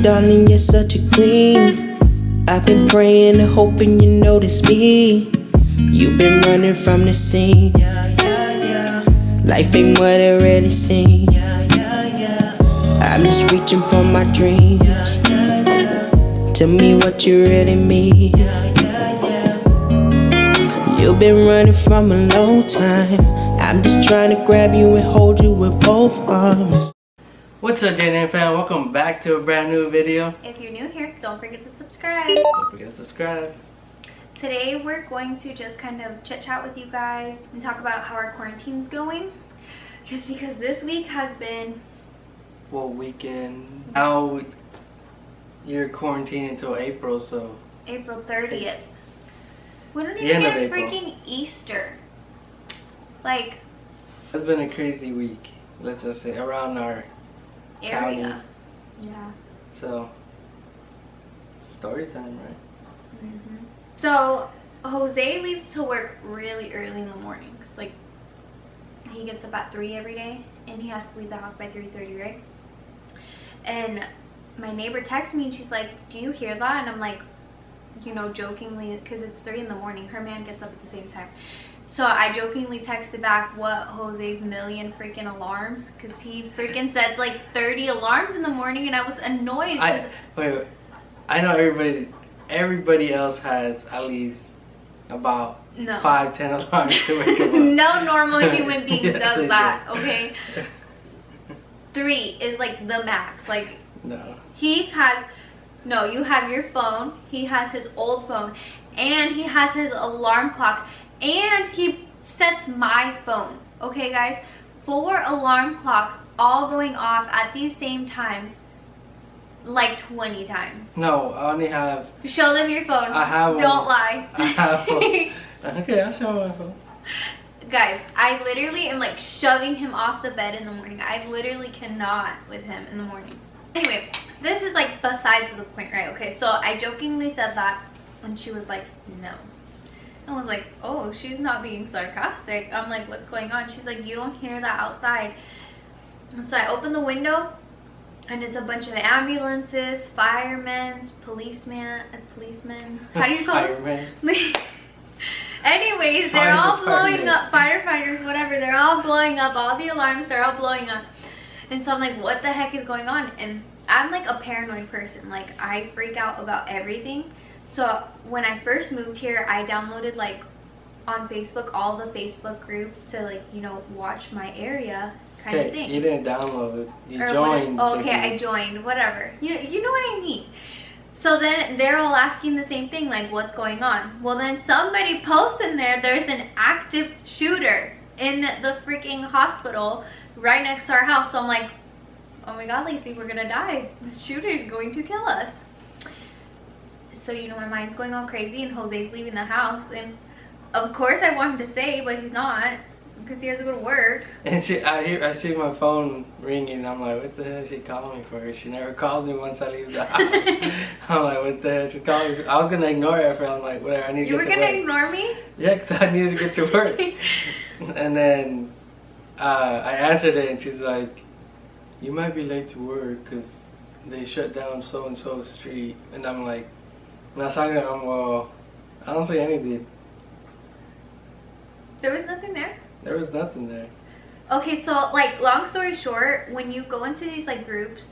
darling, you're such a queen. I've been praying and hoping you notice me. You've been running from the scene. Life ain't what it really seems. I'm just reaching for my dreams. Tell me what you really mean. You've been running from a long time. I'm just trying to grab you and hold you with both arms. What's up, J&NFAMILY fam? Welcome back to a brand new video. If you're new here, don't forget to subscribe. Don't forget to subscribe. Today we're going to just kind of chit chat with you guys and talk about how our quarantine's going. Just because this week has been... Well, weekend. Now you're quarantined until April, so... April 30th. We don't The even end get of a April. freaking Easter. Like... It's been a crazy week, let's just say, around our county. area. Yeah. So, story time, right? So, Jose leaves to work really early in the mornings. Like, he gets up at 3 every day, and he has to leave the house by 3:30, right? And my neighbor texts me, and she's like, do you hear that? And I'm like, you know, jokingly, because it's 3 in the morning. Her man gets up at the same time. So I jokingly texted back what Jose's million freaking alarms, because he freaking sets like 30 alarms in the morning, and I was annoyed. Wait, I know everybody else has at least about 5-10 alarms to wake up. No normal human being Yes, does that, okay? 3 is like the max. Like, no. He has, no, you have your phone, he has his old phone, and he has his alarm clock, and he sets my phone. Okay, guys? 4 alarm clocks all going off at these same times, like 20 times. No, I only have... Show them your phone. I have one. Don't lie. I have one. Okay, I'll show my phone. Guys, I literally am like shoving him off the bed in the morning. I literally cannot with him in the morning. Anyway, this is like besides the point, right? Okay, so I jokingly said that, and she was like, no. I was like, oh, she's not being sarcastic. I'm like, what's going on? She's like, you don't hear that outside. And so I opened the window, and it's a bunch of ambulances, firemen, policemen. How do you call them? Anyways, they're all blowing up, firefighters, whatever. They're all blowing up, all the alarms, they're all blowing up. And so I'm like, what the heck is going on? And I'm like a paranoid person. Like, I freak out about everything. So when I first moved here, I downloaded like on Facebook all the Facebook groups to like, you know, watch my area kind of thing. You didn't download it. You joined. Okay, I joined, whatever. You know what I mean. So then they're all asking the same thing, like, what's going on? Well, then somebody posts in there, there's an active shooter in the freaking hospital right next to our house. So I'm like, oh my God, Lacey, we're gonna die. This shooter is going to kill us. So, you know, my mind's going all crazy, and Jose's leaving the house. And of course I want him to stay, but he's not, because he has to go to work. And I see my phone ringing, and I'm like, what the hell is she calling me for? She never calls me once I leave the house. I'm like, what the hell is she calling me for? I was going to ignore it, but I'm like, whatever, I need to get to work. You were going to ignore me? Yeah, because I needed to get to work. And then I answered it, and she's like, you might be late to work because they shut down so-and-so street. And I'm like, and I was talking to them, well, I don't see anything. There was nothing there? There was nothing there. Okay, so like, long story short, when you go into these like groups,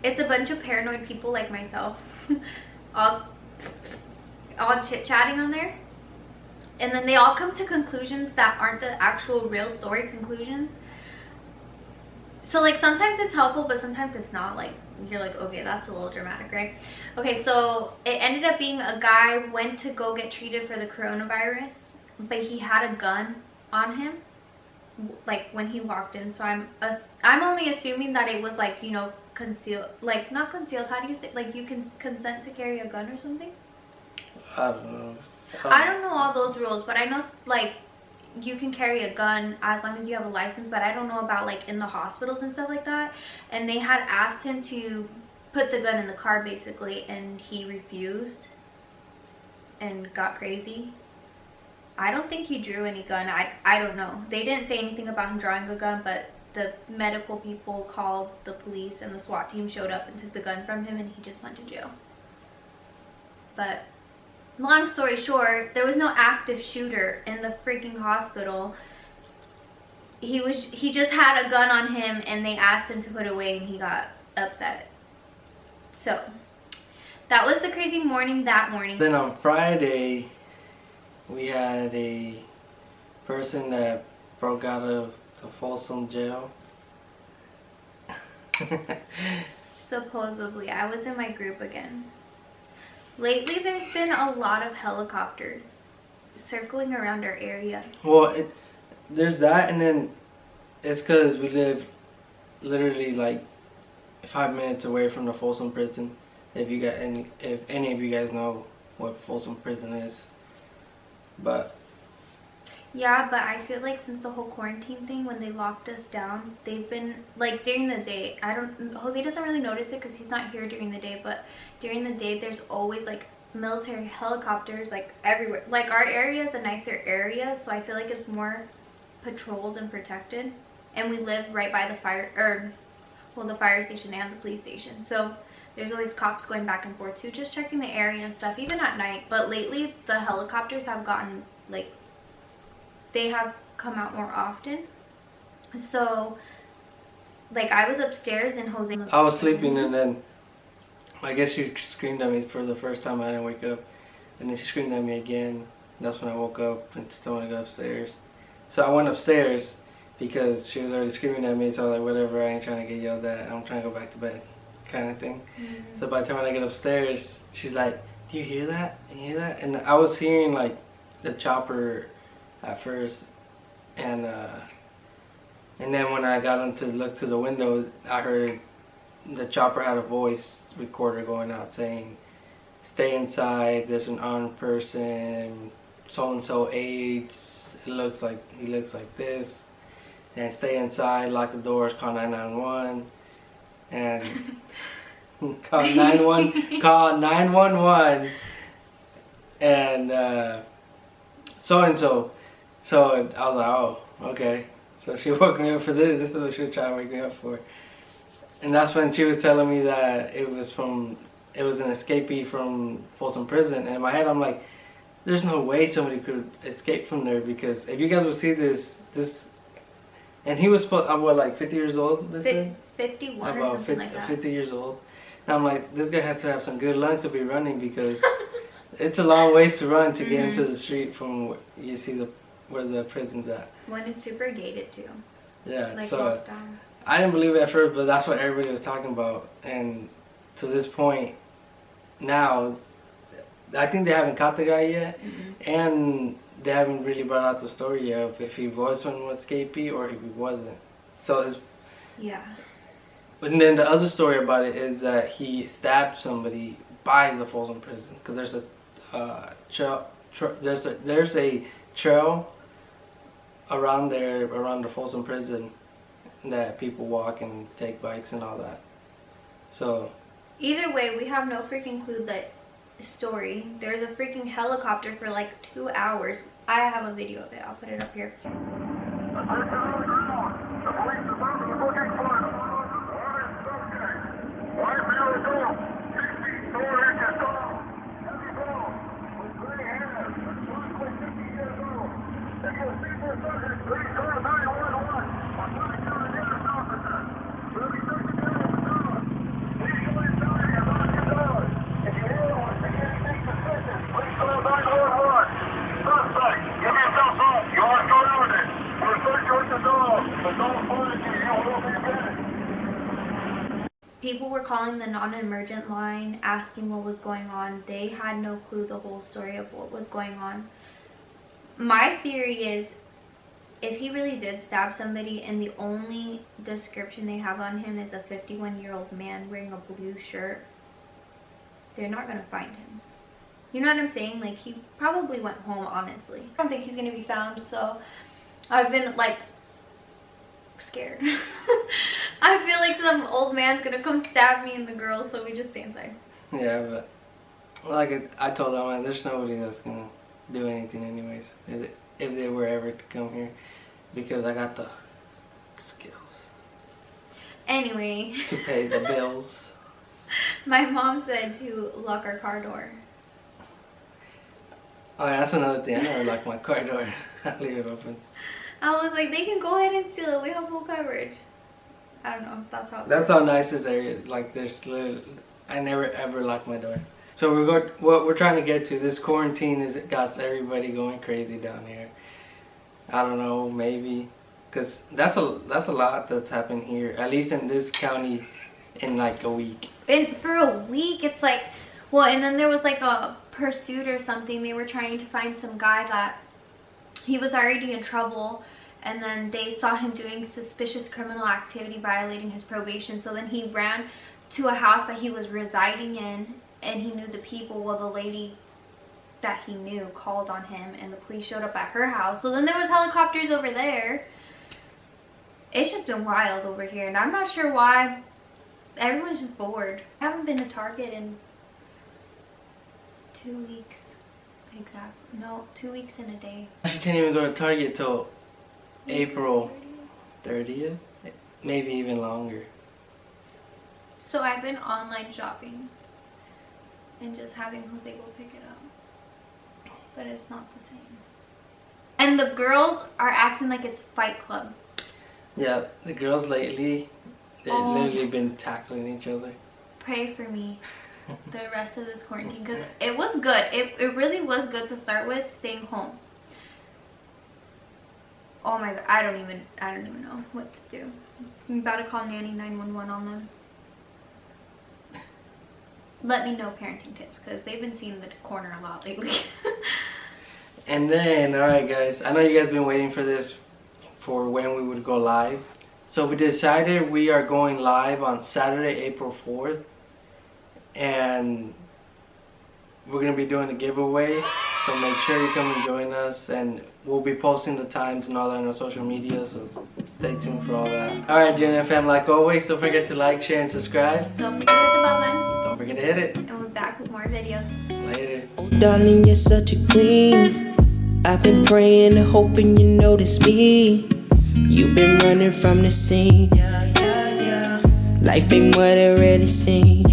it's a bunch of paranoid people like myself, all chit-chatting on there, and then they all come to conclusions that aren't the actual real story conclusions. So like, sometimes it's helpful, but sometimes it's not. Like, you're like, okay, that's a little dramatic, right? Okay, so it ended up being a guy went to go get treated for the coronavirus, but he had a gun on him, like when he walked in. So I'm only assuming that it was like, you know, concealed, like not concealed. How do you say, like, you can consent to carry a gun or something? I don't know. I don't know all those rules, but I know like you can carry a gun as long as you have a license. But I don't know about like in the hospitals and stuff like that. And they had asked him to put the gun in the car basically, and he refused and got crazy. I don't think he drew any gun. I don't know. They didn't say anything about him drawing a gun, but the medical people called the police and the SWAT team showed up and took the gun from him, and he just went to jail. But long story short, there was no active shooter in the freaking hospital. He just had a gun on him, and they asked him to put it away, and he got upset. So that was the crazy morning that morning. Then on Friday, we had a person that broke out of the Folsom jail. Supposedly. I was in my group again. Lately, there's been a lot of helicopters circling around our area. Well, there's that, and then it's because we live literally like 5 minutes away from the Folsom prison. If any of you guys know what Folsom prison is, but yeah, but I feel like since the whole quarantine thing, when they locked us down, they've been like during the day. Jose doesn't really notice it because he's not here during the day, but during the day there's always like military helicopters like everywhere. Like our area is a nicer area, so I feel like it's more patrolled and protected, and we live right by the the fire station and the police station, so there's always cops going back and forth too, just checking the area and stuff, even at night. But lately the helicopters have gotten like, they have come out more often. So like I was upstairs and Jose, I was sleeping, and then I guess she screamed at me for the first time. I didn't wake up, and then she screamed at me again. That's when I woke up and she told me to go upstairs. So I went upstairs because she was already screaming at me, so I was like, whatever, I ain't trying to get yelled at, I'm trying to go back to bed, kind of thing. So by the time I get upstairs, she's like, do you hear that? You hear that? And I was hearing like the chopper at first, and then when I got on to look to the window, I heard the chopper had a voice recorder going out saying, stay inside, there's an armed person, so-and-so age, he looks like this, and stay inside, lock the doors, call 911, and call 911, and so-and-so. So I was like, oh, okay. So she woke me up for this. This is what she was trying to wake me up for. And that's when she was telling me that it was an escapee from Folsom prison. And in my head, I'm like, there's no way somebody could escape from there, because if you guys would see this, and he was supposed, what, like 50 years old, they said? 51 or something like that. 50 years old. And I'm like, this guy has to have some good lungs to be running, because it's a long ways to run to get into the street from where you see where the prison's at. When it's super gated too. Yeah, like so lockdown. I didn't believe it at first, but that's what everybody was talking about. And to this point, now, I think they haven't caught the guy yet, and they haven't really brought out the story of if he was from escapee or if he wasn't. So it's, yeah. And then the other story about it is that he stabbed somebody by the Folsom prison, because there's a trail around the Folsom prison that people walk and take bikes and all that. So either way, we have no freaking clue that story. There's a freaking helicopter for like 2 hours. I have a video of it. I'll put it up here. People were calling the non-emergent line, asking what was going on. They had no clue the whole story of what was going on. My theory is, if he really did stab somebody and the only description they have on him is a 51-year-old man wearing a blue shirt, they're not going to find him. You know what I'm saying? Like, he probably went home, honestly. I don't think he's going to be found, so I've been, like, scared. I feel like some old man's going to come stab me and the girl, so we just stay inside. yeah, but like I told them, man, there's nobody that's going to do anything anyways, if they were ever to come here, because I got the skills. Anyway. To pay the bills. My mom said to lock our car door. Oh, yeah, that's another thing. I never lock my car door. I leave it open. I was like, they can go ahead and steal it. We have full coverage. I don't know if that's how. That's how nice this area. Like, there's literally, I never ever lock my door. So what we're trying to get to. This quarantine is got everybody going crazy down here. I don't know, maybe, cause that's a lot that's happened here. At least in this county, in like a week. And for a week, it's like, well, and then there was like a pursuit or something. They were trying to find some guy that he was already in trouble, and then they saw him doing suspicious criminal activity, violating his probation. So then he ran to a house that he was residing in, and he knew the people. Well, the lady that he knew called on him, and the police showed up at her house. So then there was helicopters over there. It's just been wild over here, and I'm not sure why. Everyone's just bored. I haven't been to Target in 2 weeks. Exactly. No, 2 weeks and a day. You can't even go to Target till April 30th, maybe even longer. So I've been online shopping and just having Jose go pick it up. But it's not the same. And the girls are acting like it's Fight Club. Yeah, the girls lately, they've literally been tackling each other. Pray for me the rest of this quarantine, because it was good. It really was good to start with, staying home. Oh my god, I don't even know what to do. I'm about to call Nanny 911 on them. Let me know parenting tips, because they've been seeing the corner a lot lately. And then, alright guys, I know you guys been waiting for this, for when we would go live. So we decided we are going live on Saturday, April 4th. And we're going to be doing a giveaway. So make sure you come and join us. And we'll be posting the times and all that on our social media. So stay tuned for all that. Alright, J&NFAM, like always, don't forget to like, share, and subscribe. Don't forget to hit the bell button. Don't forget to hit it. And we're back with more videos. Later. Oh, darling, you're such a queen. I've been praying and hoping you notice me. You've been running from the scene. Life ain't what it really seems.